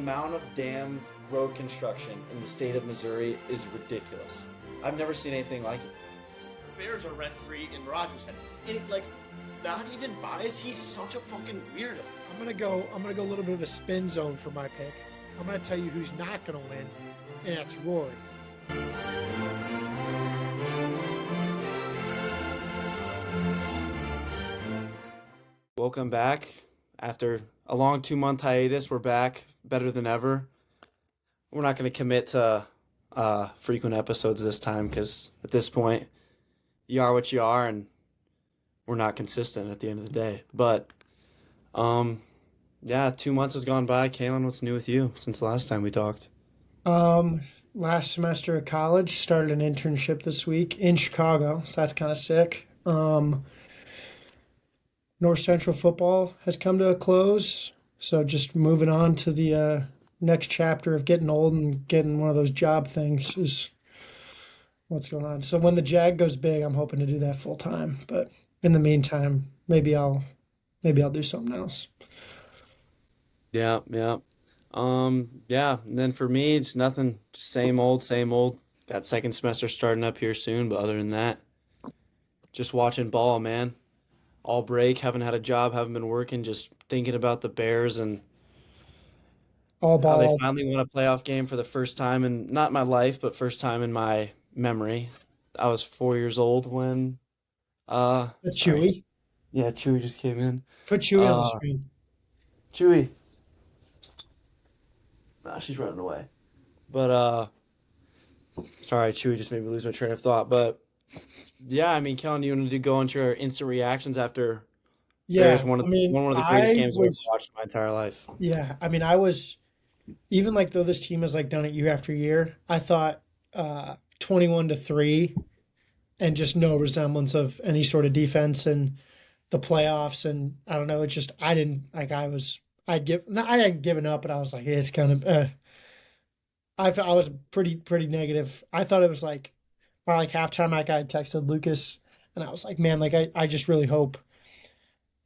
amount of damn road construction in the state of Missouri is ridiculous. I've never seen anything like it. Bears are rent-free in Rogers Head. And it, like, not even biased, he's such a fucking weirdo. I'm gonna go a little bit of a spin zone for my pick. I'm gonna tell you who's not gonna win, and that's Rory. Welcome back. After a long 2-month hiatus, we're back, better than ever. We're not going to commit to frequent episodes this time because at this point, you are what you are, and we're not consistent at the end of the day. But, yeah, 2 months has gone by. Calen, what's new with you since the last time we talked? Last semester at college, started an internship this week in Chicago, so that's kind of sick. North Central football has come to a close, so just moving on to the next chapter of getting old and getting one of those job things is what's going on. So when the JAG goes big, I'm hoping to do that full time. But in the meantime, maybe I'll do something else. Yeah. And then for me, it's nothing, just same old. Got second semester starting up here soon, but other than that, just watching ball, man. All break, haven't had a job, haven't been working, just thinking about the Bears and All how they ball. finally won a playoff game for the first time in not my life, but first time in my memory. I was 4 years old when Chewy. Yeah, Chewy just came in. Put Chewy on the screen. Chewy. Nah, she's running away. But sorry, Chewy just made me lose my train of thought. But yeah, I mean, Kellen, you wanted to go into your instant reactions after Bears won one of the greatest games I've ever watched in my entire life. Yeah, I mean, I was, even like though this team has like done it year after year, I thought 21-3 and just no resemblance of any sort of defense in the playoffs. And I don't know, it's just, I hadn't given up, but I was like, it's kind of, I was pretty negative. I thought it was like, by like halftime, like I had texted Lucas and I was like, man, like I just really hope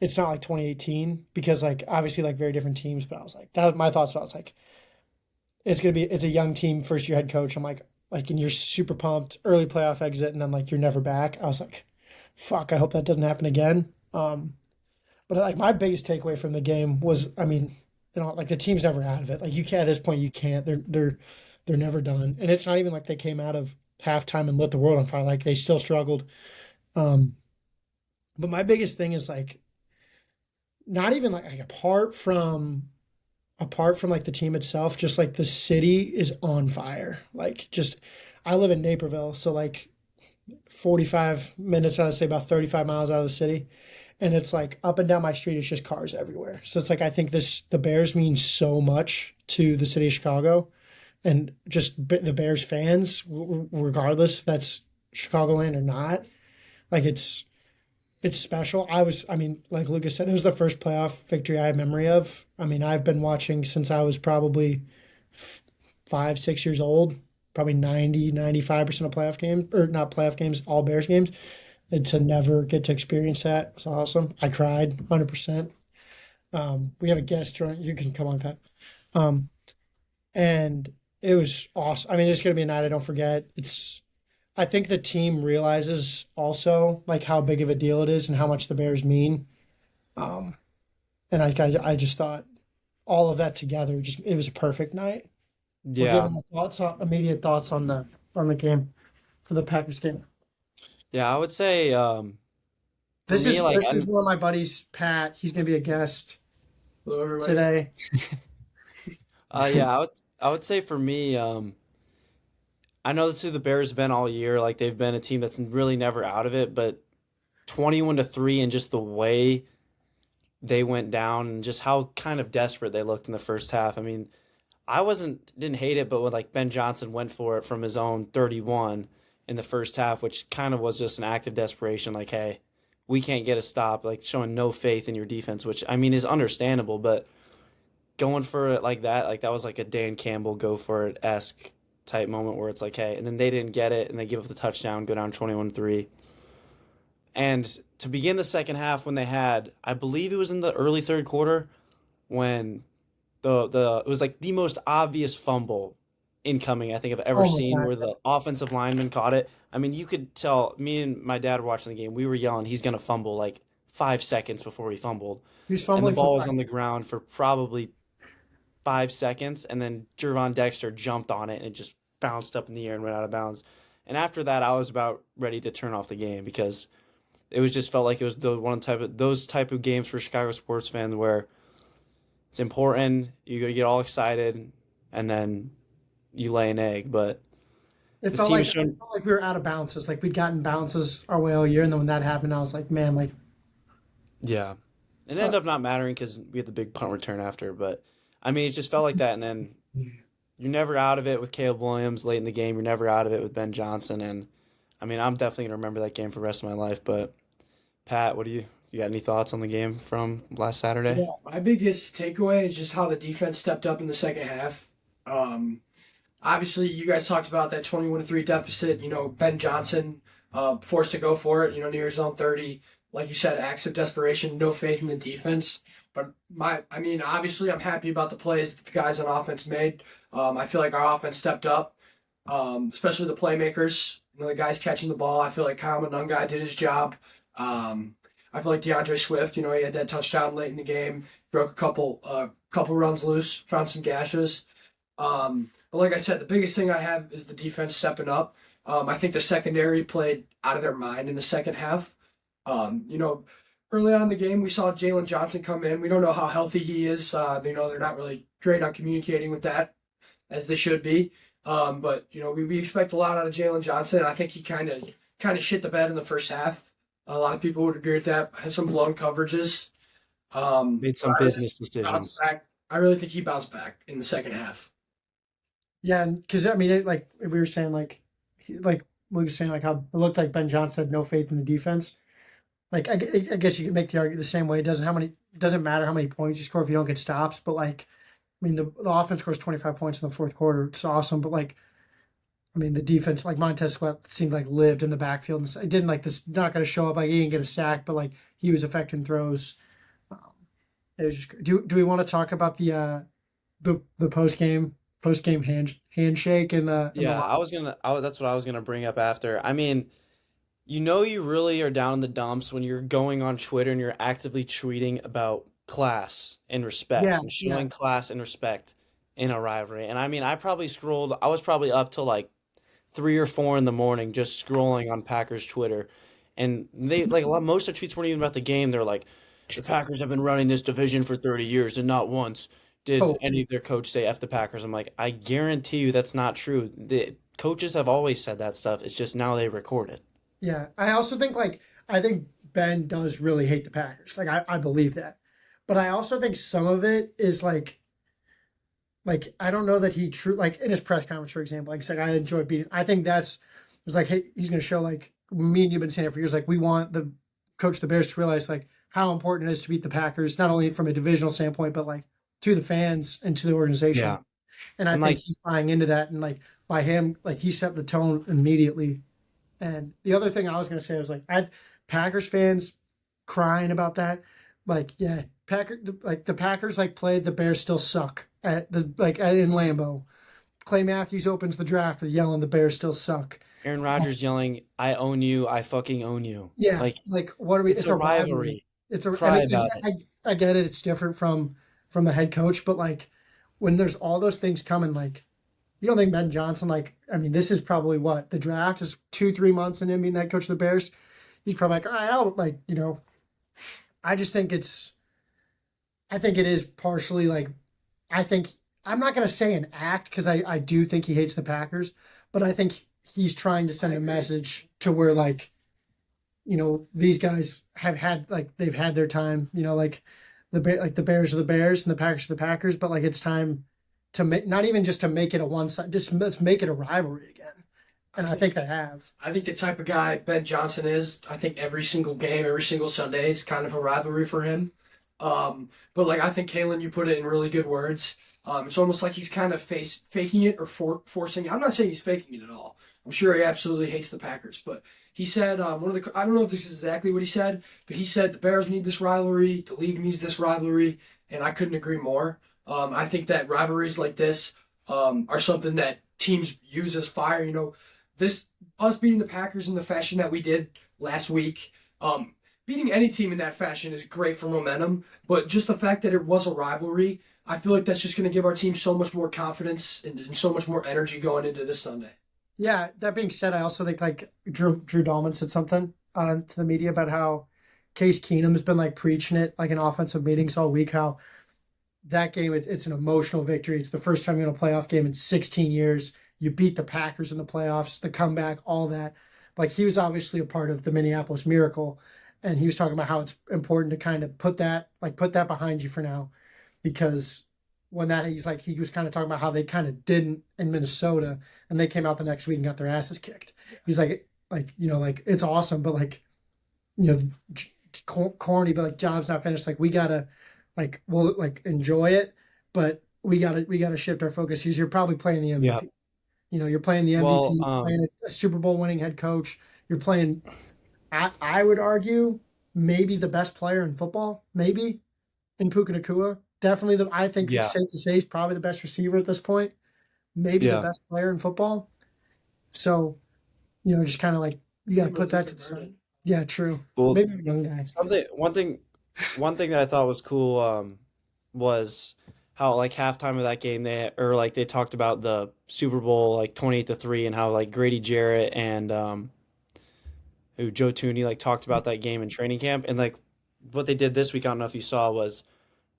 it's not like 2018 because like obviously like very different teams, but I was like, that was my thoughts. I was like, it's a young team, first year head coach. I'm like, and you're super pumped, early playoff exit, and then like you're never back. I was like, fuck, I hope that doesn't happen again. But like my biggest takeaway from the game was, I mean, like the team's never out of it. Like you can't, at this point you can't, they're never done. And it's not even like they came out of halftime and lit the world on fire. Like they still struggled. But my biggest thing is like, not even like apart from like the team itself, just like the city is on fire. Like just, I live in Naperville, so like 45 minutes, I would say about 35 miles out of the city. And it's like up and down my street, it's just cars everywhere. So it's like, I think the Bears mean so much to the city of Chicago and just the Bears fans, regardless if that's Chicagoland or not. Like it's special. I mean, like Lucas said, it was the first playoff victory I have memory of. I mean, I've been watching since I was probably 5-6 years old, probably 95% of playoff games, or not playoff games, all Bears games. And to never get to experience that was awesome. I cried 100%. We have a guest, you can come on, Pat. And it was awesome. I mean, it's going to be a night I don't forget. I think the team realizes also like how big of a deal it is and how much the Bears mean. And I just thought all of that together, it was a perfect night. Yeah. Immediate thoughts on the game, for the Packers game. Yeah, I would say this is one of my buddies, Pat. He's going to be a guest today. Yeah, I would say for me, I know this is who the Bears have been all year. Like they've been a team that's really never out of it, but 21-3 and just the way they went down and just how kind of desperate they looked in the first half. I mean, I didn't hate it, but when like Ben Johnson went for it from his own 31 in the first half, which kind of was just an act of desperation, like, hey, we can't get a stop, like showing no faith in your defense, which I mean is understandable, but going for it like that was like a Dan Campbell go for it-esque type moment where it's like, hey, and then they didn't get it and they give up the touchdown, go down 21-3. And to begin the second half when they had, I believe it was in the early third quarter when it was like the most obvious fumble incoming I think I've ever Oh my seen God. where the offensive lineman caught it. I mean, you could tell me and my dad were watching the game. We were yelling, he's gonna fumble like 5 seconds before he fumbled. He was And the fumbling for ball was like, on the ground for probably 5 seconds, and then Jervon Dexter jumped on it and it just bounced up in the air and went out of bounds. And after that, I was about ready to turn off the game because it was just felt like it was the one type of those type of games for Chicago sports fans where it's important, you get all excited, and then you lay an egg. But it this felt team like has shown, we were out of bounces. Like we'd gotten bounces our way all year, and then when that happened, I was like, man, like yeah, it ended up not mattering because we had the big punt return after. But I mean, it just felt like that, and then you're never out of it with Caleb Williams late in the game. You're never out of it with Ben Johnson, and I mean, I'm definitely gonna remember that game for the rest of my life. But Pat, what do you got any thoughts on the game from last Saturday? Yeah, my biggest takeaway is just how the defense stepped up in the second half. Obviously, you guys talked about that 21-3 deficit. Ben Johnson forced to go for it. Near his own 30. Like you said, acts of desperation, no faith in the defense. But obviously, I'm happy about the plays that the guys on offense made. I feel like our offense stepped up, especially the playmakers. The guys catching the ball. I feel like Kyle Monungai did his job. I feel like DeAndre Swift, he had that touchdown late in the game, broke a couple runs loose, found some gashes. But like I said, the biggest thing I have is the defense stepping up. I think the secondary played out of their mind in the second half. Early on in the game, we saw Jalen Johnson come in. We don't know how healthy he is. They're not really great on communicating with that, as they should be. But we expect a lot out of Jalen Johnson, and I think he kind of shit the bed in the first half. A lot of people would agree with that. Has some blown coverages. Made some business decisions. I really think he bounced back in the second half. yeah, because I mean, like we were saying, like Luke was saying, like how it looked like Ben Johnson had no faith in the defense. Like I guess you can make the argument the same way. It doesn't matter how many points you score if you don't get stops. But like, I mean, the offense scores 25 points in the fourth quarter. It's awesome. But like, I mean, the defense, like Montez Sweat, seemed like lived in the backfield. And it didn't like this, not going to show up. Like he didn't get a sack, but like he was affecting throws. It was just. Do we want to talk about the post game handshake and the Yeah, that's what I was gonna bring up after. I mean, you really are down in the dumps when you're going on Twitter and you're actively tweeting about class and respect Yeah, and showing class and respect in a rivalry. And I mean, I was probably up till like 3 or 4 in the morning just scrolling on Packers Twitter, and they like most of the tweets weren't even about the game. They're like, the Packers have been running this division for 30 years, and not once did Oh. any of their coach say F the Packers. I'm like, I guarantee you that's not true. The coaches have always said that stuff. It's just now they record it. Yeah, I also think I think Ben does really hate the Packers. Like I believe that, but I also think some of it is like I don't know that he true like in his press conference, for example. Like he's like, I enjoyed beating. I think it was like, hey, he's going to show like me and you've been saying it for years. Like we want the coach of the Bears to realize like how important it is to beat the Packers, not only from a divisional standpoint, but like to the fans and to the organization. Yeah. And I And, think like- he's buying into that, and like by him, like he set the tone immediately. And the other thing I was going to say was like I've Packers fans crying about that. Like yeah, the Packers like played the Bears still suck at in Lambeau. Clay Matthews opens the draft with yelling the Bears still suck. Aaron Rodgers yelling, "I own you, I fucking own you." Yeah, Like what are we? it's a rivalry. It's a Cry and about I get it. It's different from the head coach, but like when there's all those things coming, like you don't think Ben Johnson, like I mean, this is probably what the draft is 2-3 months in him being that coach of the Bears. He's probably like, I'll like I just think I think it is partially like I think I'm not gonna say an act because I do think he hates the Packers, but I think he's trying to send a message to where like these guys have had like they've had their time, like the Bears are the Bears and the Packers are the Packers, but like it's time to make not even just to make it a one side, just let's make it a rivalry again. And I think they have. I think the type of guy Ben Johnson is, I think every single game, every single Sunday is kind of a rivalry for him. But like I think Calen, you put it in really good words. It's almost like he's kind of faking it or forcing it. I'm not saying he's faking it at all. I'm sure he absolutely hates the Packers, but he said I don't know if this is exactly what he said, but he said the Bears need this rivalry, the league needs this rivalry, and I couldn't agree more. I think that rivalries like this are something that teams use as fire. Us beating the Packers in the fashion that we did last week, beating any team in that fashion is great for momentum. But just the fact that it was a rivalry, I feel like that's just going to give our team so much more confidence and so much more energy going into this Sunday. Yeah, that being said, I also think like Drew Dahlman said something to the media about how Case Keenum has been like preaching it like in offensive meetings all week, how that game, it's an emotional victory. It's the first time you win a playoff game in 16 years. You beat the Packers in the playoffs, the comeback, all that. Like, he was obviously a part of the Minneapolis Miracle, and he was talking about how it's important to kind of put that behind you for now, because when that, he was kind of talking about how they kind of didn't in Minnesota, and they came out the next week and got their asses kicked. He's like, it's awesome, but corny, but job's not finished. Like, we gotta, we'll enjoy it, but we gotta shift our focus. You're probably playing the MVP. Yeah. You're playing the MVP, Well, playing a Super Bowl winning head coach. You're playing, I would argue, maybe the best player in football, maybe, in Puka Nacua. Definitely, I think it's safe to say he's probably the best receiver at this point. Maybe the best player in football. So, just kind of you got to put that to the side. Yeah, true. Well, maybe a young guy. one thing that I thought was cool was how halftime of that game they talked about the Super Bowl 28-3 and how Grady Jarrett and Joe Tooney talked about that game in training camp, and what they did this week, I don't know if you saw, was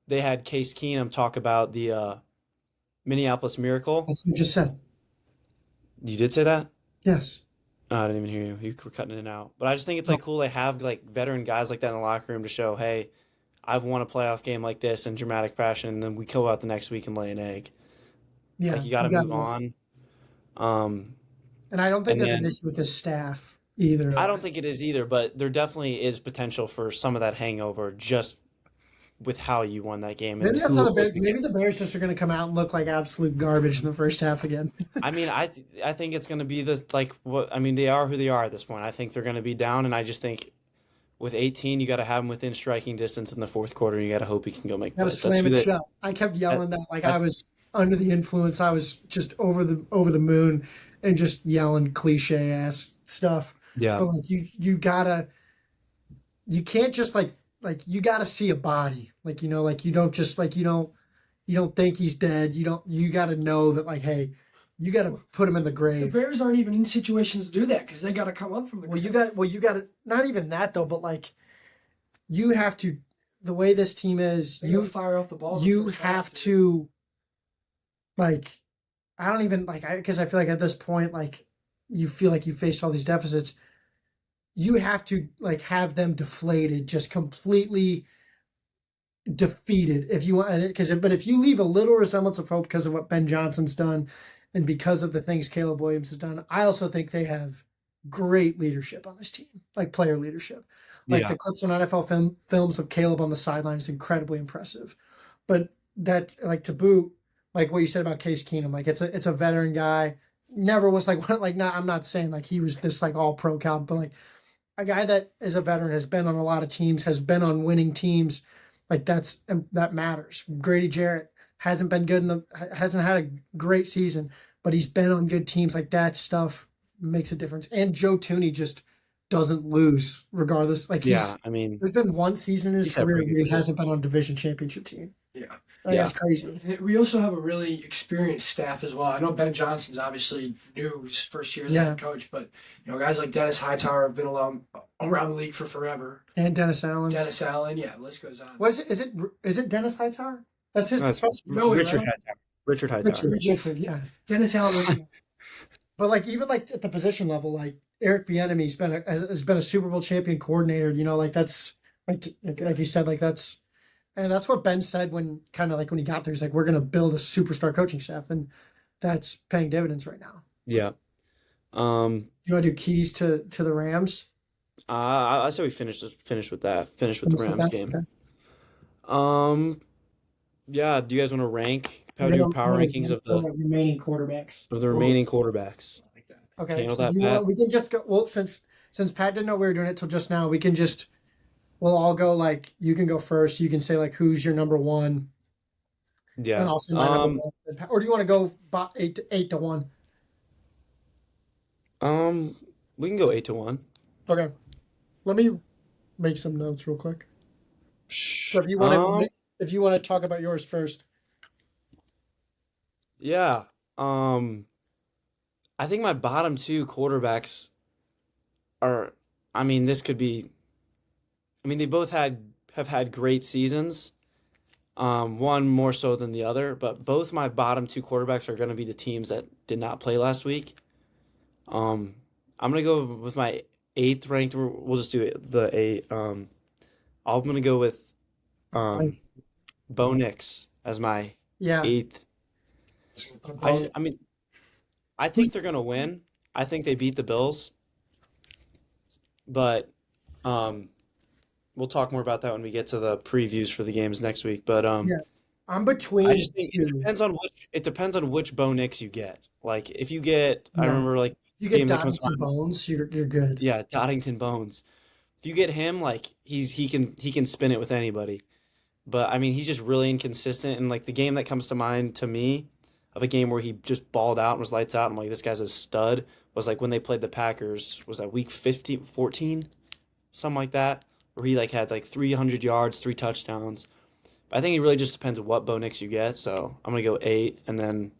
they had Case Keenum talk about the Minneapolis Miracle. That's what you just said. You did say that? Yes. Oh, I didn't even hear you. You were cutting it out. But I just think it's cool to have veteran guys like that in the locker room to show, hey, I've won a playoff game like this in dramatic fashion, and then we go out the next week and lay an egg. Yeah, you got to move on. And I don't think there's an issue with this staff either. I don't think it is either, but there definitely is potential for some of that hangover just with how you won that game. Maybe that's how maybe the Bears just are going to come out and look like absolute garbage in the first half again. I mean, I think it's going to be they are who they are at this point. I think they're going to be down, and I just think with 18, you got to have them within striking distance in the fourth quarter. And you got to hope he can go make plays. Slam it shut. I kept yelling that I was under the influence. I was just over the moon and just yelling cliche ass stuff. Yeah, but you can't just you gotta see a body, you don't just you don't think he's dead. You gotta know that hey, you gotta put him in the grave. The Bears aren't even in situations to do that because they gotta come up from the grave. You gotta not even that though, but you have to, the way this team is, you fire off the ball. You have to I don't even because I feel at this point you feel you faced all these deficits. You have to have them deflated, just completely defeated if you want. But if you leave a little resemblance of hope because of what Ben Johnson's done and because of the things Caleb Williams has done, I also think they have great leadership on this team, player leadership. The clips on NFL films of Caleb on the sideline is incredibly impressive. But that to boot, what you said about Case Keenum, it's a veteran guy. Never was I'm not saying he was this all pro cal, but a guy that is a veteran, has been on a lot of teams, has been on winning teams, that matters. Grady Jarrett hasn't been good hasn't had a great season, but he's been on good teams. That stuff makes a difference. And Joe Tooney just doesn't lose regardless. There's been one season in his career where he hasn't been on a division championship team. Yeah. That's crazy. We also have a really experienced staff as well. I know Ben Johnson's obviously new, his first year as a head coach, but guys like Dennis Hightower have been around the league for forever. And Dennis Allen. Yeah, list goes on. What is it? Is it Dennis Hightower? That's his. Richard Hightower. Richard Hightower. Richard, yeah. Dennis Allen. But even at the position level, Eric Bieniemy has been a Super Bowl champion coordinator. That's like you said, that's. And that's what Ben said when when he got there. He's we're going to build a superstar coaching staff, and that's paying dividends right now. Yeah. You want to do keys to the Rams? I say we finish with that. Finish with the Rams game. Okay. Yeah. Do you guys want to rank? Power rankings of the remaining quarterbacks. Okay. So we can just go. Well, since Pat didn't know we were doing it till just now, we can just. We'll all go you can go first. You can say who's your number one. And Yeah. also might not be or do you want to go 8-1? Um, we can go 8-1. Okay. Let me make some notes real quick. So Um, if you want to talk about yours first. yeah. Um, I think my bottom two quarterbacks are, I mean, this could be, I mean, they both have had great seasons. One more so than the other, but both my bottom two quarterbacks are going to be the teams that did not play last week. Um, I'm gonna go with my eighth ranked. We'll just do it the eight. I'm gonna go with um Bo Nix as my Yeah. eighth. I mean, I think they're gonna win. I think they beat the Bills, but um, we'll talk more about that when we get to the previews for the games next week. But Yeah. I'm I between just think two. it depends on which Bo Nix you get. Like if you get, I Yeah. remember like You the get game that comes to Doddington mind. Bones, you're good. Yeah, Doddington Bones. If you get him, like he can spin it with anybody. But I mean, he's just really inconsistent. And like the game that comes to mind to me of a game where he just balled out and was lights out, I'm like, this guy's a stud. Was like when they played the Packers. Was that week 15, 14, something like that, where he like had like 300 yards, three touchdowns. But I think it really just depends on what Bo Nix you get. So I'm gonna go eight, and then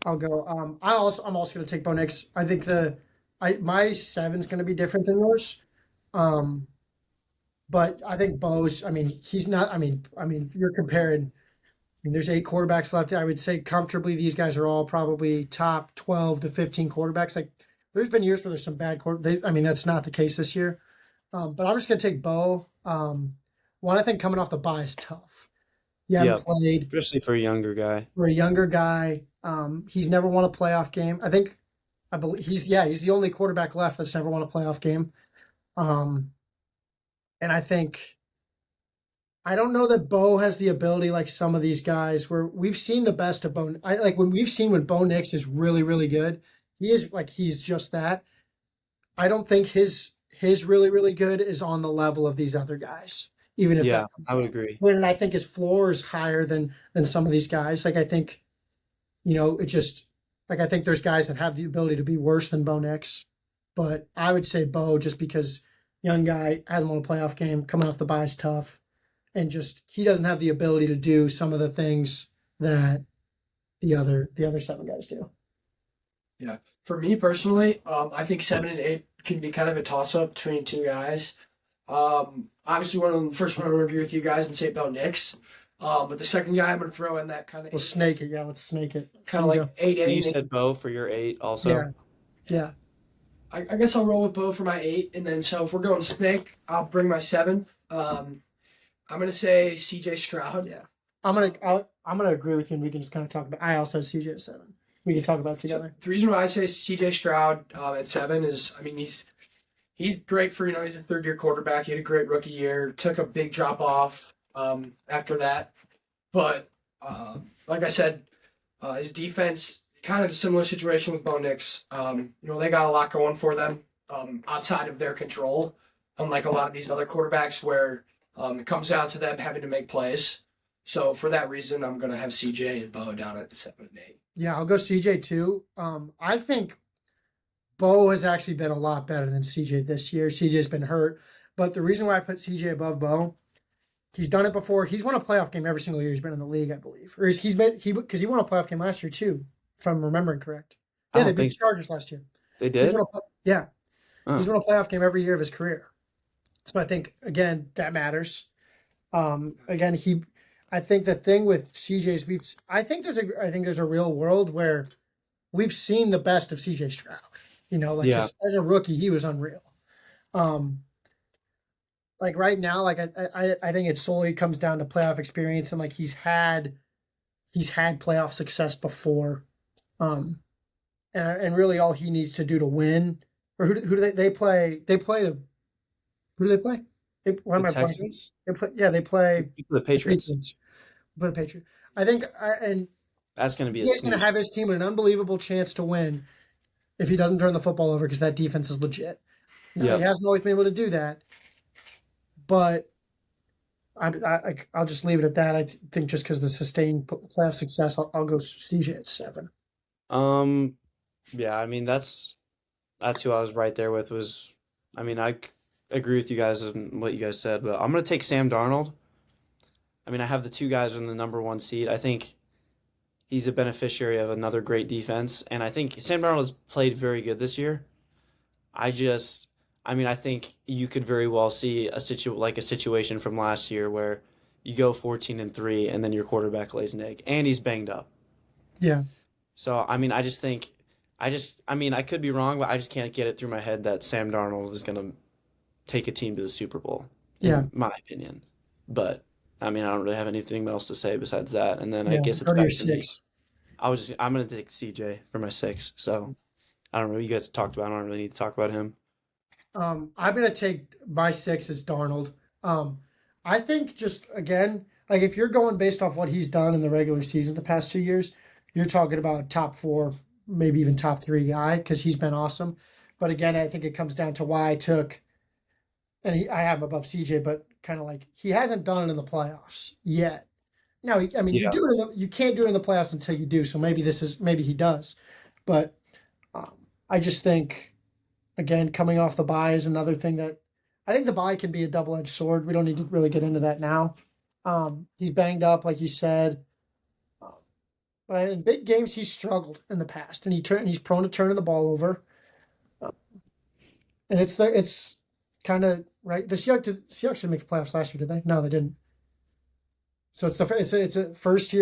I'll go. I'm also going to take Bo Nix. I think my seven's going to be different than yours. Um, but I think Bo's. I mean, he's not. You're comparing. I mean, there's 8 quarterbacks left. I would say comfortably these guys are all probably top 12 to 15 quarterbacks. Like, there's been years where there's some bad quarterbacks. I mean, that's not the case this year. But I'm just going to take Bo. One, I think coming off the bye is tough. You haven't yeah, played especially for a younger guy. for a younger guy. He's never won a playoff game. I believe he's the only quarterback left that's never won a playoff game. Um, and I don't know that Bo has the ability like some of these guys where we've seen the best of Bo. I like when Bo Nix is really, really good. He's just that. I don't think his really, really good is on the level of these other guys. Even if Yeah, that comes I would up. agree. And I think his floor is higher than some of these guys. Like I think, it just like I think there's guys that have the ability to be worse than Bo Nix. But I would say Bo just because young guy hasn't won a playoff game, coming off the bye is tough. And just he doesn't have the ability to do some of the things that the other 7 guys do. Yeah. For me personally, I think 7 and 8 can be kind of a toss up between two guys. Obviously, first one I'm going to agree with you guys and say Bo Nix. But the second guy I'm going to throw in that kind of We'll snake it. Yeah, let's snake it. kind of like 8-8. You said Bo for your eight also. Yeah. Yeah. I guess I'll roll with Bo for my 8, and then so if we're going snake, I'll bring my 7th. I'm going to say C.J. Stroud. Yeah. I'm gonna agree with you, and we can just kind of talk about. I also have CJ at 7. We can talk about it together. The reason why I say C.J. Stroud at 7 is, I mean, he's great for, he's a third-year quarterback. He had a great rookie year. Took a big drop off after that. But like I said, his defense, kind of a similar situation with Bo Nix. They got a lot going for them outside of their control, unlike a lot of these other quarterbacks where it comes down to them having to make plays. So for that reason, I'm going to have CJ and Bo down at 7 and 8. Yeah, I'll go CJ too. I think Bo has actually been a lot better than CJ this year. CJ's been hurt, but the reason why I put CJ above Bo, he's done it before. He's won a playoff game every single year he's been in the league, I believe. Or because he won a playoff game last year too, if I'm remembering correct. Yeah, they beat the Chargers last year. They did? Yeah. Oh. He's won a playoff game every year of his career. So I think again that matters. I think the thing with CJ is I think there's a real world where we've seen the best of CJ Stroud. As a rookie, he was unreal. Like right now, like I think it solely comes down to playoff experience and like he's had playoff success before. And really all he needs to do to win, or who do they play? Who do they play? The Texans? They play The Patriots. The Patriots. I think, and That's going to be a he's going to snooze. have his team an unbelievable chance to win if he doesn't turn the football over because that defense is legit. Now, Yeah. he hasn't always been able to do that, but I'll just leave it at that. I think just because the sustained playoff success, I'll go CJ at 7. Yeah, I mean that's who I was right there with. I agree with you guys on what you guys said, but I'm gonna take Sam Darnold. I mean, I have the two guys in the number 1 seed. I think he's a beneficiary of another great defense, and I think Sam Darnold has played very good this year. I think you could very well see a situation from last year where you go 14-3 and then your quarterback lays an egg, and he's banged up. Yeah. So I could be wrong, but I just can't get it through my head that Sam Darnold is going to take a team to the Super Bowl, in my opinion. But, I don't really have anything else to say besides that. And then I guess it's go to back your to me. 6. I'm going to take CJ for my 6. So, I don't know. You guys talked about it. I don't really need to talk about him. I'm going to take my 6 as Darnold. I think just, again, like if you're going based off what he's done in the regular season the past 2 years, you're talking about a top 4, maybe even top 3 guy because he's been awesome. But again, I think it comes down to why I took, and I have him above CJ, but kind of like he hasn't done it in the playoffs yet. Now, you do it you can't do it in the playoffs until you do. So maybe he does. But I just think, again, coming off the bye is another thing that I think the bye can be a double-edged sword. We don't need to really get into that now. He's banged up, like you said. But in big games, he's struggled in the past, and he's prone to turning the ball over. And it's kind of right. The Seahawks didn't make the playoffs last year, did they? No, they didn't. So it's a first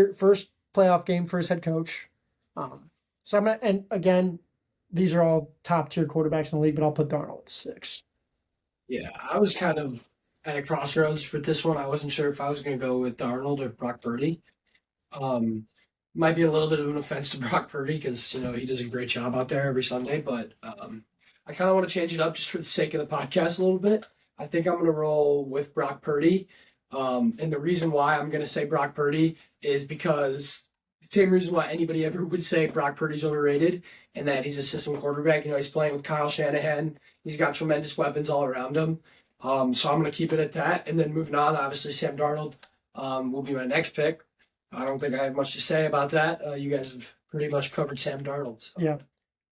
playoff game for his head coach. So I'm gonna, and again, these are all top tier quarterbacks in the league, but I'll put Darnold at 6. Yeah, I was kind of at a crossroads with this one. I wasn't sure if I was going to go with Darnold or Brock Purdy. Might be a little bit of an offense to Brock Purdy because he does a great job out there every Sunday, but I kind of want to change it up just for the sake of the podcast a little bit. I think I'm going to roll with Brock Purdy, and the reason why I'm going to say Brock Purdy is because same reason why anybody ever would say Brock Purdy's overrated, and that he's a system quarterback. He's playing with Kyle Shanahan. He's got tremendous weapons all around him. So I'm going to keep it at that, and then moving on. Obviously, Sam Darnold will be my next pick. I don't think I have much to say about that. You guys have pretty much covered Sam Darnold. So. Yeah,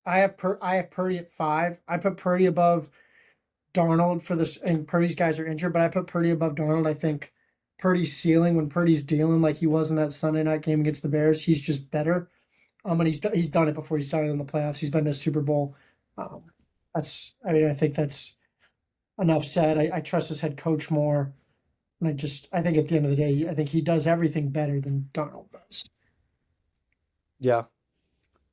I have Purdy at 5. I put Purdy above Darnold for this, and Purdy's guys are injured, but I put Purdy above Darnold. I think Purdy's ceiling, when Purdy's dealing like he was in that Sunday night game against the Bears, he's just better. And he's done it before he started in the playoffs. He's been to a Super Bowl. I think that's enough said. I trust his head coach more. And I think at the end of the day, I think he does everything better than Darnold does. Yeah.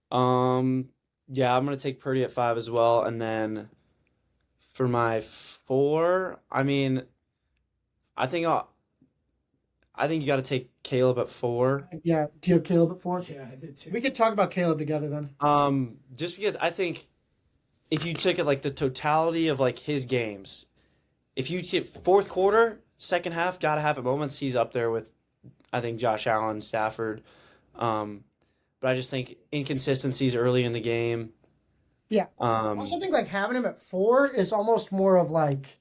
I'm going to take Purdy at 5 as well. And then for my 4, I think you got to take Caleb at 4. Yeah. Do you have Caleb at 4? Yeah, I did too. We could talk about Caleb together then. Just because I think if you took it like the totality of like his games, if you take fourth quarter, second half, got to have at moments, he's up there with, I think, Josh Allen, Stafford. But I just think inconsistencies early in the game. Yeah. I also think like having him at 4 is almost more of like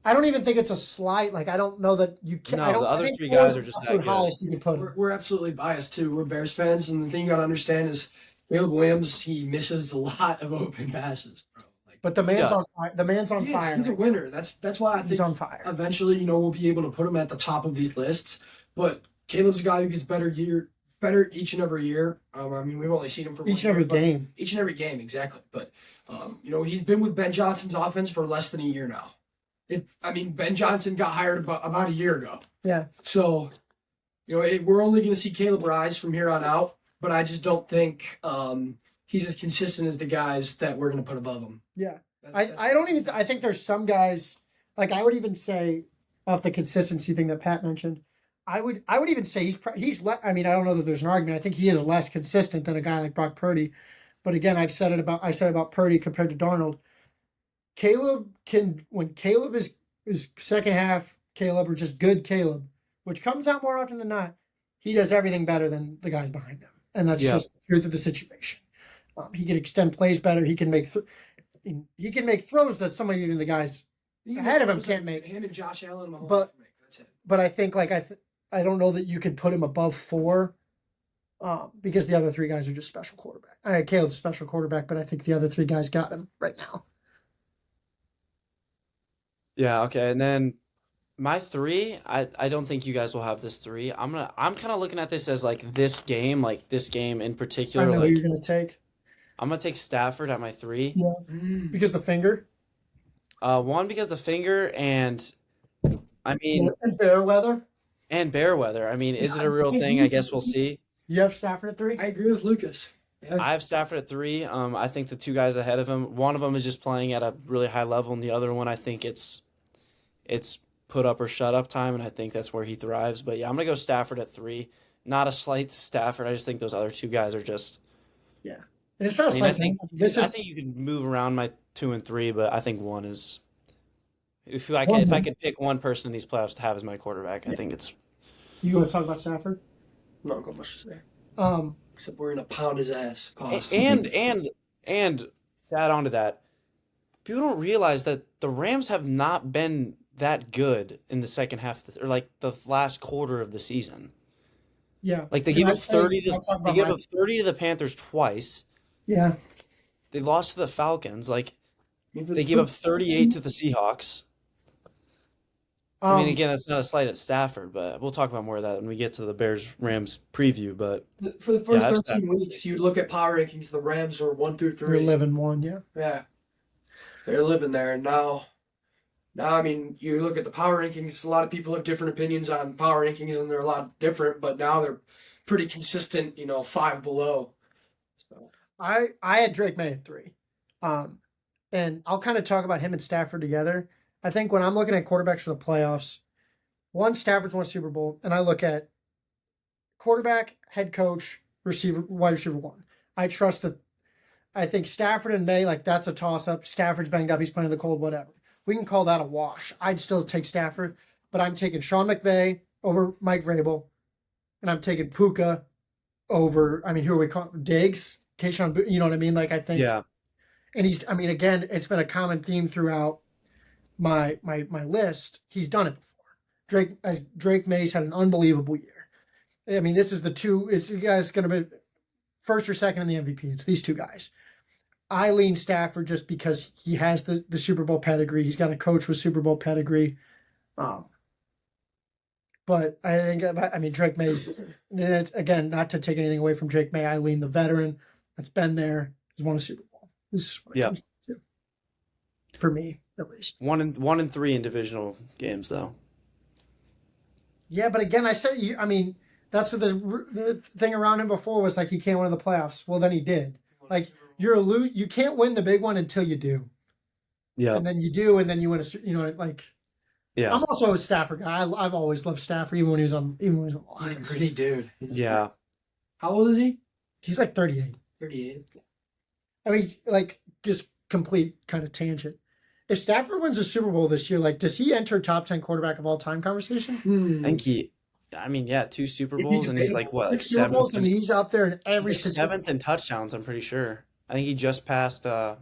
I don't even think it's a slight. Like I don't know that you can. No, the other 3 guys are just that good. Highest you could put him. We're absolutely biased too. We're Bears fans, and the thing you got to understand is Caleb Williams. He misses a lot of open passes, bro. But the man's on fire. The man's on fire. He's a winner. That's why I think he's on fire. Eventually, we'll be able to put him at the top of these lists. But Caleb's a guy who gets better each and every year. We've only seen him for each and every game. Each and every game, exactly. But he's been with Ben Johnson's offense for less than a year now. Ben Johnson got hired about a year ago. Yeah. So, we're only going to see Caleb rise from here on out. But I just don't think he's as consistent as the guys that we're going to put above him. Yeah. I think there's some guys, like I would even say off the consistency thing that Pat mentioned, I would even say he's I don't know that there's an argument. I think he is less consistent than a guy like Brock Purdy. But again, I said about Purdy compared to Darnold. When Caleb is second half Caleb or just good Caleb, which comes out more often than not, he does everything better than the guys behind him. And that's just the truth of the situation. He can extend plays better. He can make throws that some of even the guys ahead of him can't make. Him and Josh Allen and Mahomes But- can make. That's it. But I think like I don't know that you could put him above 4, because the other 3 guys are just special quarterback. Caleb's special quarterback, but I think the other 3 guys got him right now. Yeah, okay. And then my 3, I don't think you guys will have this 3. I'm kind of looking at this as like this game in I particular. know who Like you're gonna take. I'm gonna take Stafford at my 3. Yeah, Mm. because the finger. One because the finger, and I mean, And fair weather. and bear weather. I mean, is it a real I- thing? I guess we'll see. You have Stafford at 3. I agree with Lucas. Yeah. I have Stafford at 3. I think the 2 guys ahead of him, one of them is just playing at a really high level, and the other one, I think it's put up or shut up time, and I think that's where he thrives. But yeah, I'm gonna go Stafford at 3. Not a slight to Stafford. I just think those other 2 guys are just. And it's not I mean, I like think this I is. think you can move around my 2 and 3, but I think 1 is. If I One. could pick one person in these playoffs to have as my quarterback, I think it's. You want to talk about Stafford? Not got much to say. Um, Except we're gonna pound his ass. Pause. And to add on to that, people don't realize that the Rams have not been that good in the second half or like the last quarter of the season. yeah. Like they Can gave I up say- 30 I'll to talk they about gave my- up 30 to the Panthers twice. Yeah. They lost to the Falcons. Like I mean, for they the gave up first- 38 to the Seahawks. I mean, Um, again, that's not a slight at Stafford, but we'll talk about more of that when we get to the Bears-Rams preview. But For the first Yeah, that's 13 weeks, you'd look at power rankings. The Rams are 1 through they're 3. 11-1. Yeah. Yeah, they're living there. And now, I mean, you look at the power rankings. A lot of people have different opinions on power rankings, and they're a lot different. But now they're pretty consistent. 5 below. So, I had Drake May at 3. And I'll kind of talk about him and Stafford together. I think when I'm looking at quarterbacks for the playoffs, one, Stafford's won a Super Bowl, and I look at quarterback, head coach, receiver, wide receiver 1. I trust that. I think Stafford and May, like that's a toss up. Stafford's banged up, he's playing in the cold, whatever. We can call that a wash. I'd still take Stafford, but I'm taking Sean McVay over Mike Vrabel, and I'm taking Puka over. I mean, who are we calling Diggs? Keyshawn, you know what I mean? Like I think. yeah, And I mean, again, it's been a common theme throughout my list. He's done it before. Drake May's had an unbelievable year. I mean, this is you guys going to be first or second in the MVP. It's these 2 guys. I lean Stafford just because he has the Super Bowl pedigree. He's got a coach with Super Bowl pedigree. But I think, I mean, Drake May's, again, not to take anything away from Drake May, I lean the veteran that's been there, has won a Super Bowl. This is what it Yeah. comes to. For me, at least. 1 and 3 in divisional games though. Yeah, but again, I said, I mean, that's what the thing around him before was like, he can't win the playoffs. Well, then he did. Like, you can't win the big one until you do. Yeah, And then you do, and then you win like. yeah, I'm also a Stafford guy. I've always loved Stafford, even when he was on the he's a Lions. gritty dude. yeah. How old is he? He's like 38. 38. I mean, like, just complete kind of tangent. If Stafford wins a Super Bowl this year, like, does he enter top 10 quarterback of all time conversation? I think yeah, 2 Super Bowls, and he's like what, like 6 Super Bowls, 7th, and he's up there in every he's like 7th in touchdowns. I'm pretty sure. I think he just passed It's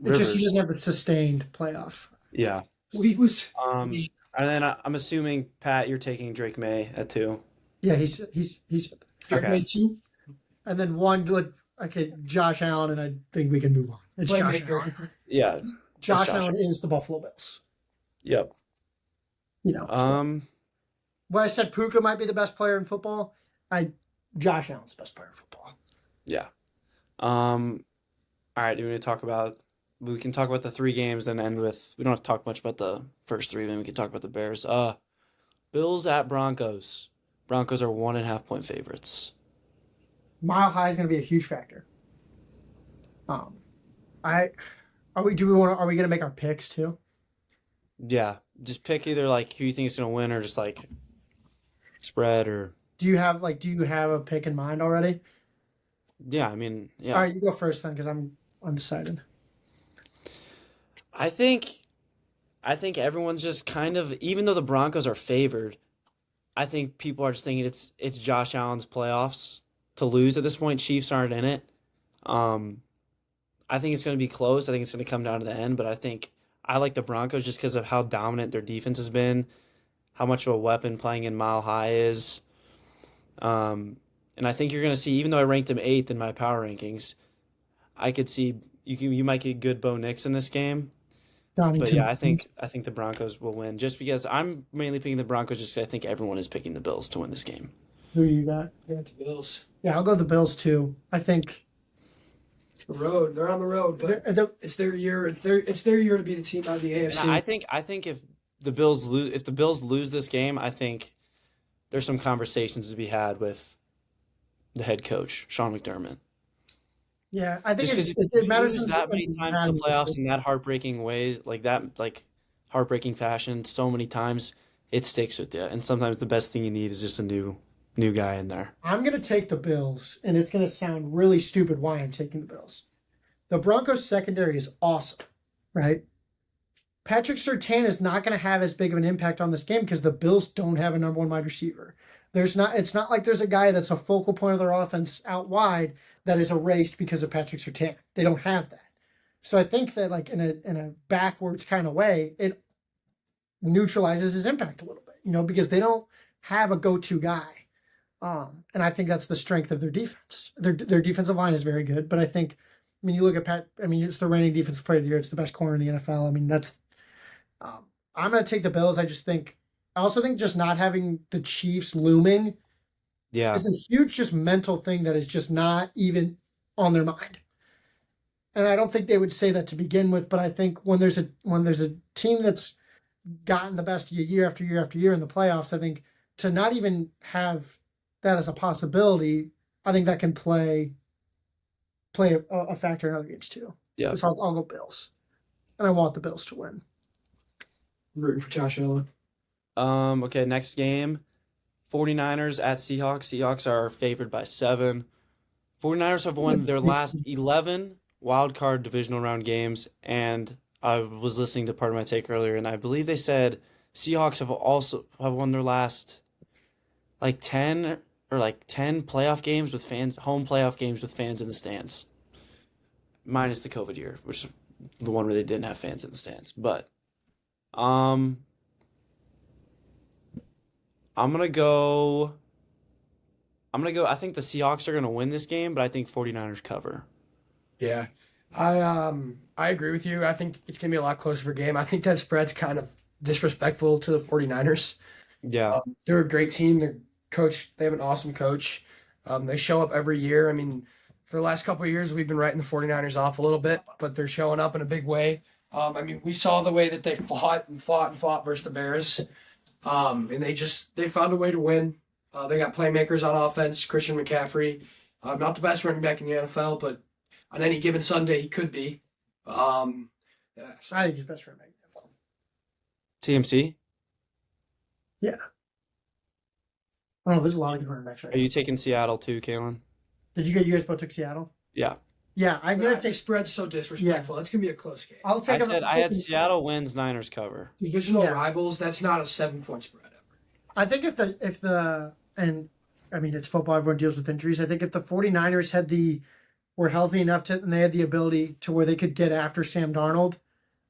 Rivers. just he doesn't have a sustained playoff. Yeah. We was And then I'm assuming Pat, you're taking Drake May at 2. Yeah, he's Drake Okay. May 2. and then 1 like okay, Josh Allen, and I think we can move on. It's Josh Playmaker. Allen. Yeah. Josh Josh Allen is the Buffalo Bills. Yep. You know, when I said Puka might be the best player in football, Josh Allen's the best player in football. Yeah. All right. Do we want to talk about? We can talk about the 3 games, then end with. We don't have to talk much about the first 3. Then we can talk about the Bears. Bills at Broncos. Broncos are 1.5 point favorites. Mile High is going to be a huge factor. Are we going to make our picks too? Yeah. Just pick either like who you think is going to win, or just like spread, or Do you have a pick in mind already? yeah. I mean, yeah. All right, you go first then, because I'm undecided. I think everyone's just kind of, even though the Broncos are favored, I think people are just thinking it's Josh Allen's playoffs to lose at this point. Chiefs aren't in it. I think it's going to be close. I think it's going to come down to the end, but I think I like the Broncos just because of how dominant their defense has been, how much of a weapon playing in Mile High is. And I think you're going to see, even though I ranked him 8th in my power rankings, I could see you might get good Bo Nix in this game. But Donington. yeah, I think the Broncos will win just because I'm mainly picking the Broncos just 'cause I think everyone is picking the Bills to win this game. Who you got? Yeah, the Bills. Yeah, I'll go the Bills too. I think It's the road. They're on the road, but it's their year. It's their year to be the team out of the AFC. And I think if the Bills lose this game, I think there's some conversations to be had with the head coach, Sean McDermott. yeah, I think Just because it matters lose that many times in the playoffs in that heartbreaking ways, like heartbreaking fashion, so many times, it sticks with you. And sometimes the best thing you need is just a new guy in there. I'm going to take the Bills, and it's going to sound really stupid why I'm taking the Bills. The Broncos secondary is awesome, right? Patrick Surtain is not going to have as big of an impact on this game because the Bills don't have a number one wide receiver. It's not like there's a guy that's a focal point of their offense out wide that is erased because of Patrick Surtain. They don't have that. So I think that like in a backwards kind of way, it neutralizes his impact a little bit, because they don't have a go-to guy. And I think that's the strength of their defense. Their defensive line is very good, but I think, you look at Pat, it's the reigning defensive player of the year. It's the best corner in the NFL. That's, I'm going to take the Bills. I also think just not having the Chiefs looming is a huge just mental thing that is just not even on their mind. And I don't think they would say that to begin with, but I think when there's a team that's gotten the best of you year after year after year in the playoffs, I think to not even have that as a possibility, I think that can play a factor in other games too. Yeah. So I'll go Bills. And I want the Bills to win. I'm rooting for Josh Allen. Okay, next game. 49ers at Seahawks. Seahawks are favored by 7. 49ers have won their last 11 wildcard divisional round games, and I was listening to part of my take earlier, and I believe they said Seahawks have won their last 10 playoff games with fans, home playoff games with fans in the stands, minus the COVID year, which is the one where they didn't have fans in the stands. But I'm gonna go. I think the Seahawks are gonna win this game, but I think 49ers cover. Yeah, I agree with you. I think it's gonna be a lot closer of a game. I think that spread's kind of disrespectful to the 49ers. Yeah, they're a great team. They have an awesome coach. They show up every year. For the last couple of years, we've been writing the 49ers off a little bit, but they're showing up in a big way. We saw the way that they fought versus the Bears. And they found a way to win. They got playmakers on offense. Christian McCaffrey, not the best running back in the NFL, but on any given Sunday, he could be. I think he's best running back in the NFL. TMC. Yeah. Oh, there's a lot of good running backs right Are you taking Seattle too, Calen? Did you guys both took Seattle? Yeah. Yeah, I'm gonna take. Spread's so disrespectful. That's gonna be a close game. I'll take. I had Seattle wins, Niners cover. Divisional rivals. That's not a 7-point spread ever. I think it's football. Everyone deals with injuries. I think if the 49ers were healthy enough and they had the ability to where they could get after Sam Darnold,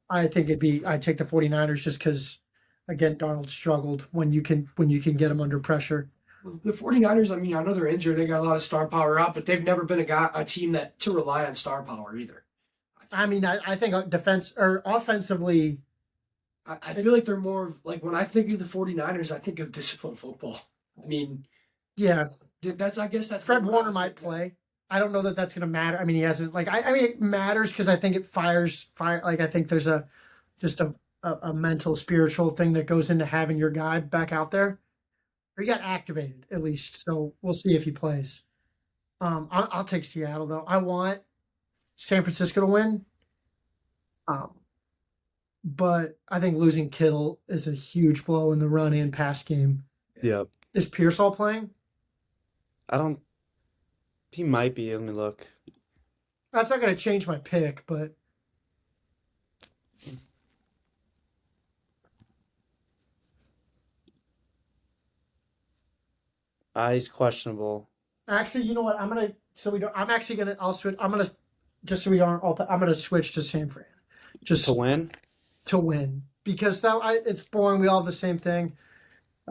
I think I'd take the 49ers just because, again, Darnold struggled when you can get him under pressure. The 49ers, I know they're injured. They got a lot of star power out, but they've never been a team that to rely on star power either. I think defense or offensively. I feel like they're more like when I think of the 49ers, I think of disciplined football. Yeah. I guess that's Fred Warner might play. I don't know that that's going to matter. He hasn't it matters because I think it fires. I think there's a mental, spiritual thing that goes into having your guy back out there. Or he got activated at least, so we'll see if he plays. I'll take Seattle though. I want San Francisco to win. But I think losing Kittle is a huge blow in the run and pass game. Yeah. Is Pearsall playing? He might be. Let me look. That's not going to change my pick, but He's questionable. actually, you know what? I'm gonna switch. I'm gonna switch to San Fran. Just To win? to win because it's boring. We all have the same thing.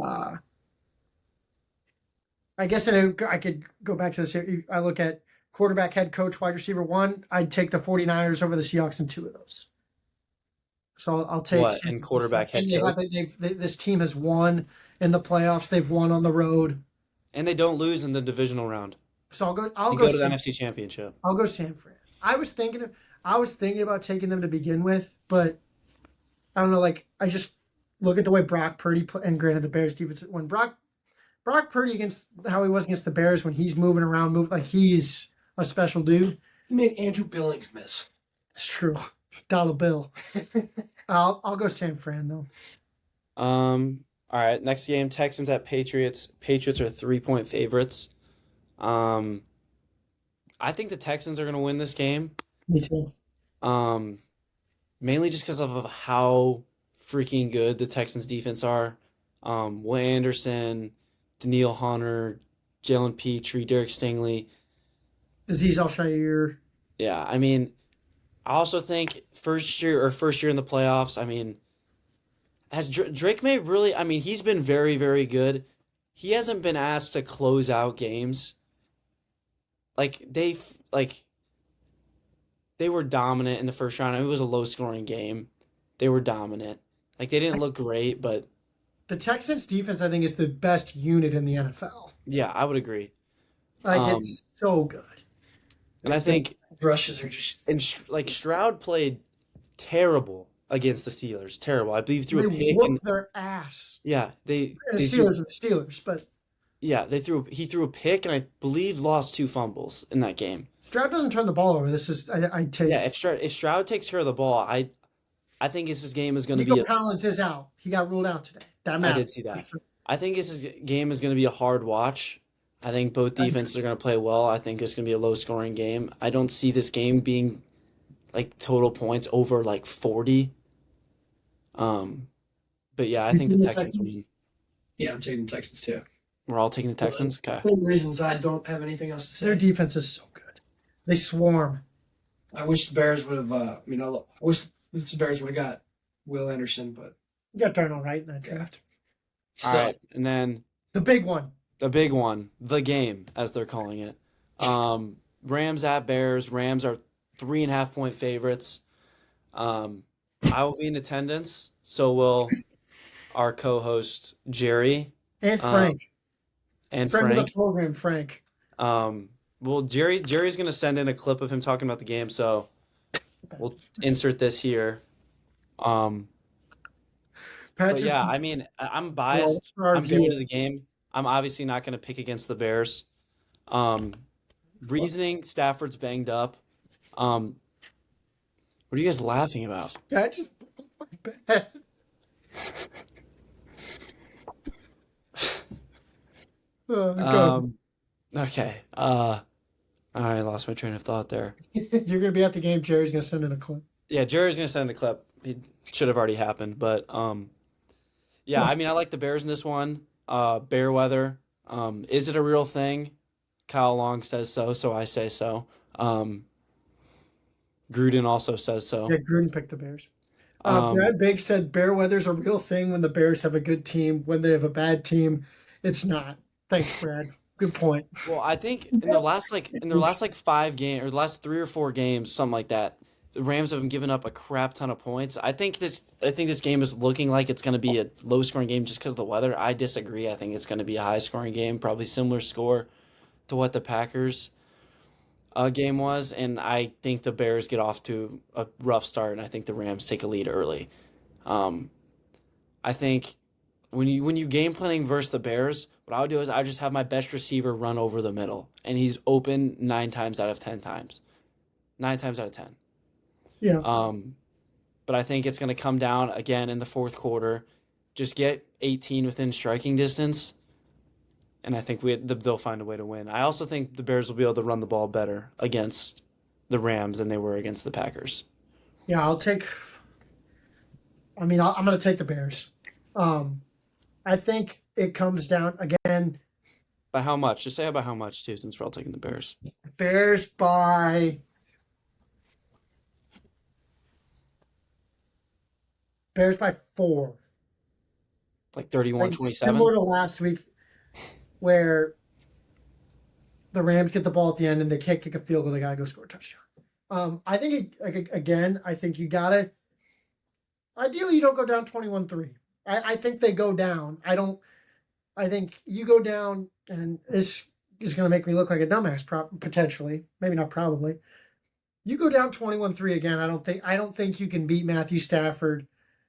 I guess I could go back to this here. I look at quarterback, head coach, wide receiver 1. I'd take the 49ers over the Seahawks in 2 of those. So I'll take What, in quarterback, head coach? This team has won in the playoffs. They've won on the road. And they don't lose in the divisional round. So They I'll go go to the NFC Championship. I'll go San Fran. I was thinking about taking them to begin with, but I don't know. Like I just look at the way Brock Purdy and granted the Bears defense when Brock Purdy against how he was against the Bears when he's moving around, like he's a special dude. He made Andrew Billings miss. It's true. Dollar bill. I'll go San Fran though. All right, next game, Texans at Patriots. Patriots are 3-point favorites. I think the Texans are going to win this game. Me too. Mainly just because of how freaking good the Texans defense are. Will Anderson, Daniil Hunter, Jalen Petrie, Derek Stingley. Azeez Al-Shaair. Yeah, I mean, I also think first year in the playoffs, I mean, has Drake May really, I mean, he's been very, very good. He hasn't been asked to close out games. They were dominant in the first round. I mean, it was a low-scoring game. They were dominant. They didn't look great, but The Texans defense, I think, is the best unit in the NFL. yeah, I would agree. It's so good. And I think Rushes are just. and Stroud played terrible against the Steelers. Terrible. I believe threw a They pick. whooped their ass. Yeah, The they Steelers are the Steelers, but he threw a pick and I believe lost 2 fumbles in that game. Stroud doesn't turn the ball over. This is I take. Yeah, if Stroud takes care of the ball, I think this game is going to be Nico Collins is out. He got ruled out today. That I matters. did see that. I think this game is going to be a hard watch. I think both defenses are going to play well. I think it's going to be a low-scoring game. I don't see this game being total points over 40. But yeah, I think the Texans win. Yeah, I'm taking the Texans too. We're all taking the Texans? Okay. For reasons I don't have anything else to say. Their defense is so good. They swarm. I wish the Bears would have. I wish the Bears would have got Will Anderson, but You got Darnold right in that draft. All still, right, and then The big one. the big one, the game, as they're calling it. Rams at Bears. Rams are 3.5-point favorites. I will be in attendance. So will our co-host Jerry And Frank. and Friend of Frank. the program, Frank. Well, Jerry's gonna send in a clip of him talking about the game, so we'll insert this here. But yeah, I mean, I'm biased. I'm going to the game. I'm obviously not going to pick against the Bears. Reasoning, Stafford's banged up. What are you guys laughing about? That just bad. Go. Okay. All right, I lost my train of thought there. You're gonna be at the game. Jerry's gonna send in a clip. Yeah, Jerry's gonna send a clip. It should have already happened, but yeah, I mean, I like the Bears in this one. Bear weather. Is it a real thing? Kyle Long says so, so I say so. Gruden also says so. Yeah, Gruden picked the Bears. Brad Biggs said bear weather's a real thing when the Bears have a good team. When they have a bad team, it's not. Thanks, Brad. Good point. Well, I think in their last 5 games or the last 3 or 4 games, something like that, the Rams have given up a crap ton of points. I think this game is looking like it's going to be a low scoring game just because of the weather. I disagree. I think it's going to be a high scoring game, probably similar score to what the Packers game was, and I think the Bears get off to a rough start, and I think the Rams take a lead early. I think when you game planning versus the Bears, what I would do is I just have my best receiver run over the middle, and he's open 9 times out of 10 times. 9 times out of 10. Yeah. But I think it's going to come down again in the fourth quarter. Just get 18 within striking distance, and I think they'll find a way to win. I also think the Bears will be able to run the ball better against the Rams than they were against the Packers. Yeah, I'm going to take the Bears. I think it comes down again. By how much? Just say about how much too, since we're all taking the Bears. Bears by Bears by 4. Like Like 31-27? similar to last week, where the Rams get the ball at the end and they can't kick a field goal. They gotta go score a touchdown. I think again. I think you gotta. Ideally, you don't go down 21-3. I think they go down. I think you go down, and this is going to make me look like a dumbass, potentially. Maybe not probably. You go down 21-3 again. I don't think you can beat Matthew Stafford,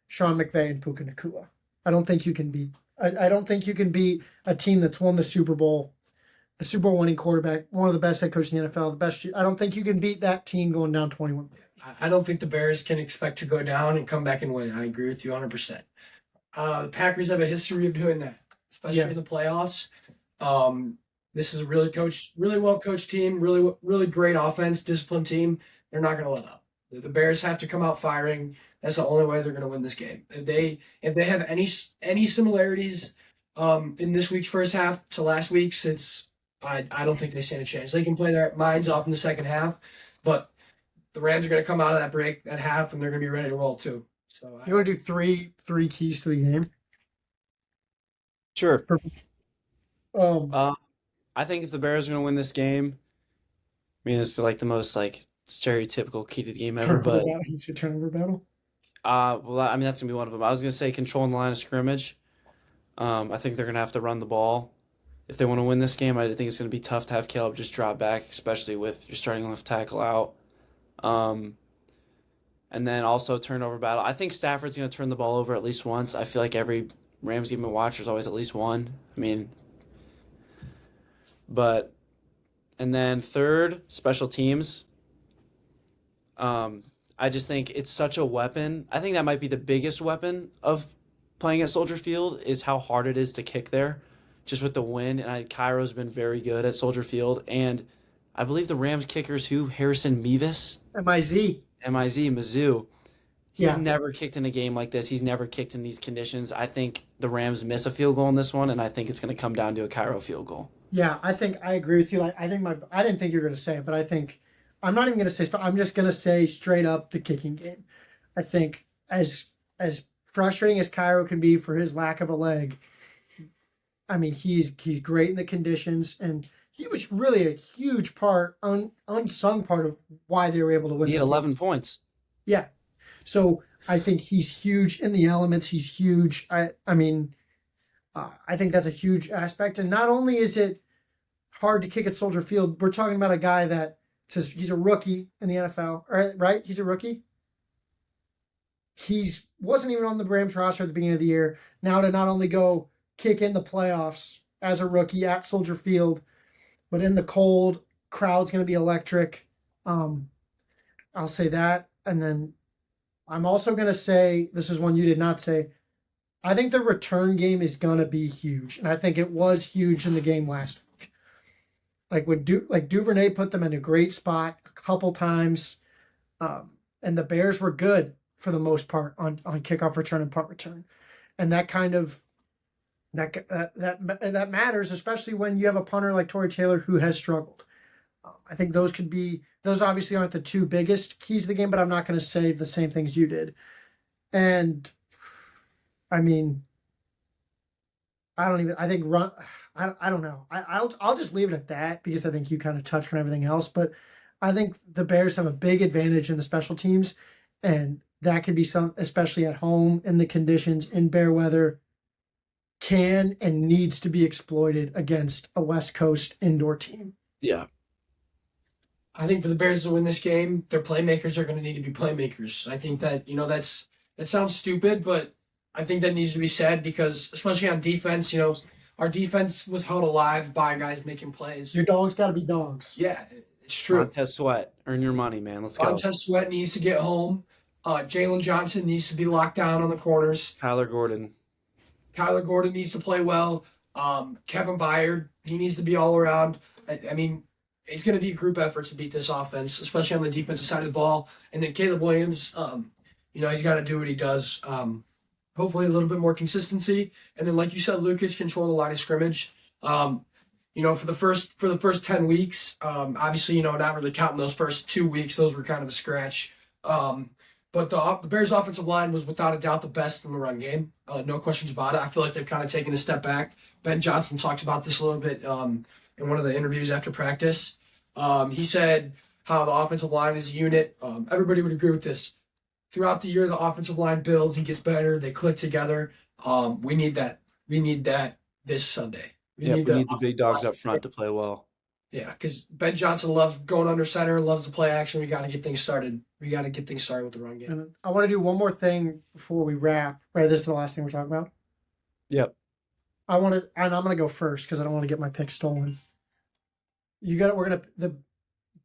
Sean McVay, and Puka Nacua. I don't think you can beat. I don't think you can beat a team that's won the Super Bowl, a Super Bowl winning quarterback, one of the best head coaches in the NFL, the best. I don't think you can beat that team going down 21-3. I don't think the Bears can expect to go down and come back and win. I agree with you 100%. The Packers have a history of doing that, especially in the playoffs. This is a really well coached team, really great offense, disciplined team. They're not going to let up. The Bears have to come out firing. That's the only way they're going to win this game. If they have any similarities in this week's first half to last week's, I don't think they stand a chance. They can play their minds off in the second half, but the Rams are going to come out of that half, and they're going to be ready to roll too. So you want to do three keys to the game? Sure. Perfect. I think if the Bears are going to win this game, I mean, it's like the most like stereotypical key to the game ever, but he's a turnover battle. well, I mean, that's going to be one of them. I was going to say controlling the line of scrimmage. I think they're going to have to run the ball. If they want to win this game, I think it's going to be tough to have Caleb just drop back, especially with your starting left tackle out. And then also turnover battle. I think Stafford's going to turn the ball over at least once. I feel like every Rams game I watch, there's always at least one. I mean, and then third, special teams. I just think it's such a weapon. I think that might be the biggest weapon of playing at Soldier Field is how hard it is to kick there, just with the wind. And Cairo's been very good at Soldier Field. And I believe the Rams kickers Harrison Mevis? Mizzou. He's never kicked in a game like this. He's never kicked in these conditions. I think the Rams miss a field goal in this one, and I think it's going to come down to a Cairo field goal. Yeah, I think I agree with you. Like, I didn't think you were going to say it, but I think I'm not even going to say. But I'm just going to say straight up the kicking game. I think as frustrating as Cairo can be for his lack of a leg, I mean he's great in the conditions, and he was really a huge part, unsung part of why they were able to win. He had 11 points. Yeah. So I think he's huge in the elements. He's huge. I think that's a huge aspect. And not only is it hard to kick at Soldier Field, we're talking about a guy that says he's a rookie in the NFL, right? He's a rookie. Wasn't even on the Rams roster at the beginning of the year. Now to not only go kick in the playoffs as a rookie at Soldier Field, but in the cold, crowd's going to be electric. I'll say that. And then I'm also going to say, this is one you did not say, I think the return game is going to be huge. And I think it was huge in the game last week. Like when Duvernay put them in a great spot a couple times. And the Bears were good for the most part on kickoff return and punt return. And that kind of, that matters, especially when you have a punter like Torrey Taylor who has struggled. I think those obviously aren't the two biggest keys to the game, but I'm not going to say the same things you did. And I mean, I don't know. I'll just leave it at that because I think you kind of touched on everything else, but I think the Bears have a big advantage in the special teams, and that could be some, especially at home in the conditions in bare weather, can and needs to be exploited against a West Coast indoor team. Yeah. I think for the Bears to win this game, their playmakers are going to need to be playmakers. I think that, that sounds stupid, but I think that needs to be said because, especially on defense, our defense was held alive by guys making plays. Your dogs got to be dogs. Yeah, it's true. Montez Sweat, earn your money, man. Let's go. Montez Sweat needs to get home. Jalen Johnson needs to be locked down on the corners. Kyler Gordon needs to play well. Kevin Byard, he needs to be all around. I mean, it's going to be a group effort to beat this offense, especially on the defensive side of the ball. And then Caleb Williams, he's got to do what he does. Hopefully a little bit more consistency. And then, like you said, Lucas, control the line of scrimmage. For the first 10 weeks, obviously, not really counting those first 2 weeks. Those were kind of a scratch. But But the Bears' offensive line was without a doubt the best in the run game. No questions about it. I feel like they've kind of taken a step back. Ben Johnson talked about this a little bit in one of the interviews after practice. He said how the offensive line is a unit. Everybody would agree with this. Throughout the year, the offensive line builds and gets better. They click together. We need that. We need that this Sunday. We need the big dogs up front to play well. Yeah, because Ben Johnson loves going under center, loves to play action. We got to get things started. We got to get things started with the run game. And I want to do one more thing before we wrap. Right, this is the last thing we're talking about. Yep. And I'm going to go first because I don't want to get my pick stolen. The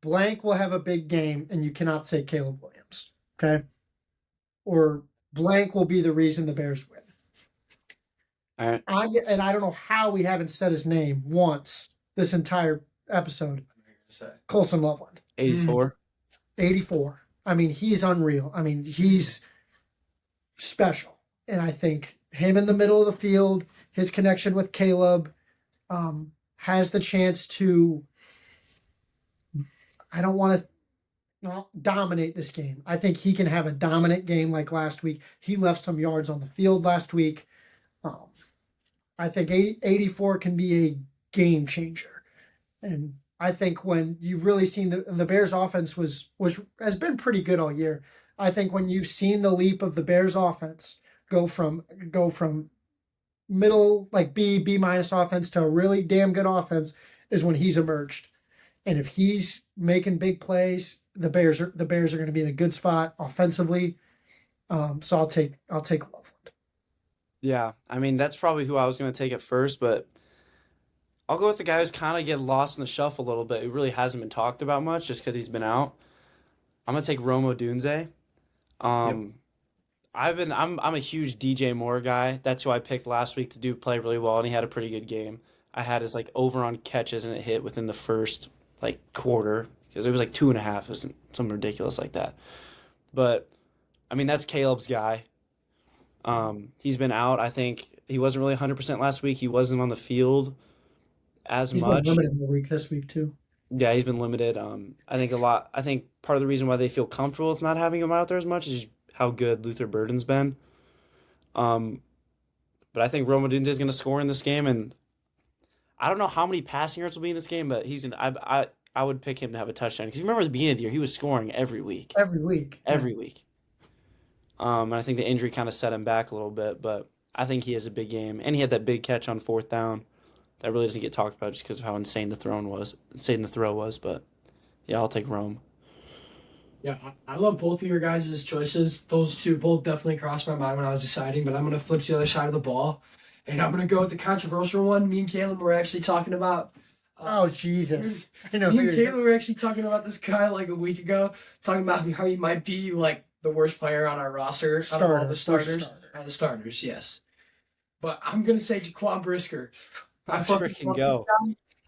blank will have a big game, and you cannot say Caleb Williams. Okay? Or blank will be the reason the Bears win. All right. And I don't know how we haven't said his name once this entire episode. Colson Loveland. 84. 84. I mean, he's unreal. I mean, he's special. And I think him in the middle of the field, his connection with Caleb, has the chance to, I don't want to not dominate this game. I think he can have a dominant game like last week. He left some yards on the field last week. I think 84 can be a game changer. And I think when you've really seen the Bears offense has been pretty good all year. I think when you've seen the leap of the Bears offense go from middle, like B minus offense to a really damn good offense is when he's emerged. And if he's making big plays, the Bears are going to be in a good spot offensively. So I'll take Loveland. Yeah, I mean, that's probably who I was going to take at first, but I'll go with the guy who's kind of getting lost in the shuffle a little bit, who really hasn't been talked about much just because he's been out. I'm going to take Rome Odunze. I'm a huge DJ Moore guy. That's who I picked last week to play really well, and he had a pretty good game. I had his over on catches, and it hit within the first quarter because it was 2.5. It was something ridiculous like that. But I mean, that's Caleb's guy. He's been out. I think he wasn't really 100% last week. He wasn't on the field as much. He's been limited this week too. Yeah, he's been limited. I think part of the reason why they feel comfortable with not having him out there as much is how good Luther Burden's been. But I think Rome Odunze is going to score in this game, and I don't know how many passing yards will be in this game, but I would pick him to have a touchdown because you remember at the beginning of the year he was scoring every week. Every week. And I think the injury kind of set him back a little bit, but I think he has a big game, and he had that big catch on 4th down that really doesn't get talked about just because of how insane the throw was. But yeah, I'll take Rome. Yeah, I love both of your guys' choices. Those two both definitely crossed my mind when I was deciding, but I'm going to flip to the other side of the ball, and I'm going to go with the controversial one. Me and Calen were actually talking about. Oh, Jesus. Me and Calen were actually talking about this guy a week ago, talking about how he might be the worst player on our roster. Out of all the starters, yes. But I'm going to say Jaquan Brisker. Let's freaking go.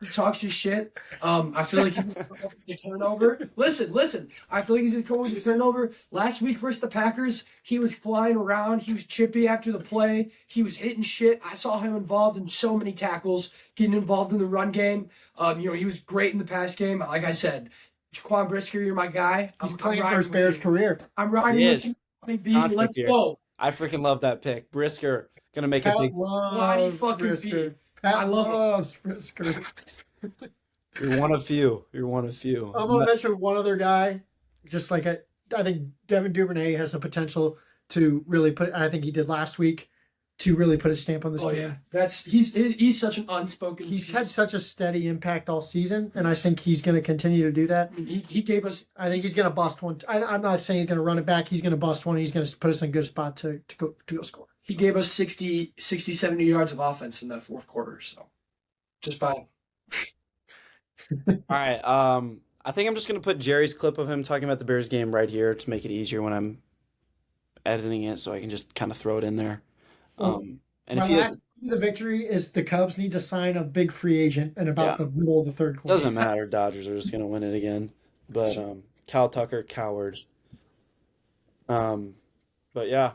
He talks just shit. I feel like he's going to come up with a turnover. Listen. I feel like he's going to come up with a turnover. Last week versus the Packers, he was flying around. He was chippy after the play. He was hitting shit. I saw him involved in so many tackles, getting involved in the run game. He was great in the pass game. Like I said, Jaquan Brisker, you're my guy. He's playing for his Bears career. I'm riding with you. Let's go. I freaking love that pick. Brisker, going to make a big... Brisker. I love Brisker. You're one of few. I'm going to mention one other guy. I think Devin Duvernay has the potential to really I think he did last week, to really put a stamp on this game. Yeah. He's such an unspoken. He's had such a steady impact all season, and I think he's going to continue to do that. I mean, he gave us. I think he's going to bust one. I'm not saying he's going to run it back. He's going to bust one. He's going to put us in a good spot to go score. He gave us 60, 70 yards of offense in that 4th quarter. So, just by. All right. I think I'm just going to put Jerry's clip of him talking about the Bears game right here to make it easier when I'm editing it, so I can just kind of throw it in there. And the victory is the Cubs need to sign a big free agent in about the middle of the 3rd quarter. Doesn't matter. Dodgers are just going to win it again. But Cal Tucker, coward. But yeah.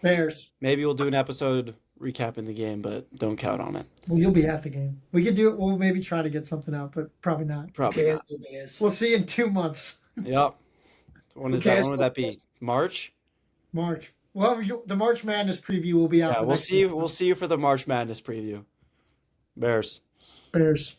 Bears. Maybe we'll do an episode recapping the game, but don't count on it. Well, you'll be at the game. We could do it. We'll maybe try to get something out, but probably not. Probably not. We'll see you in 2 months. Yep. When is Who that? cares? When would that be? March? March. Well, the March Madness preview will be out. Yeah, the we'll next see. week. We'll see you for the March Madness preview. Bears. Bears.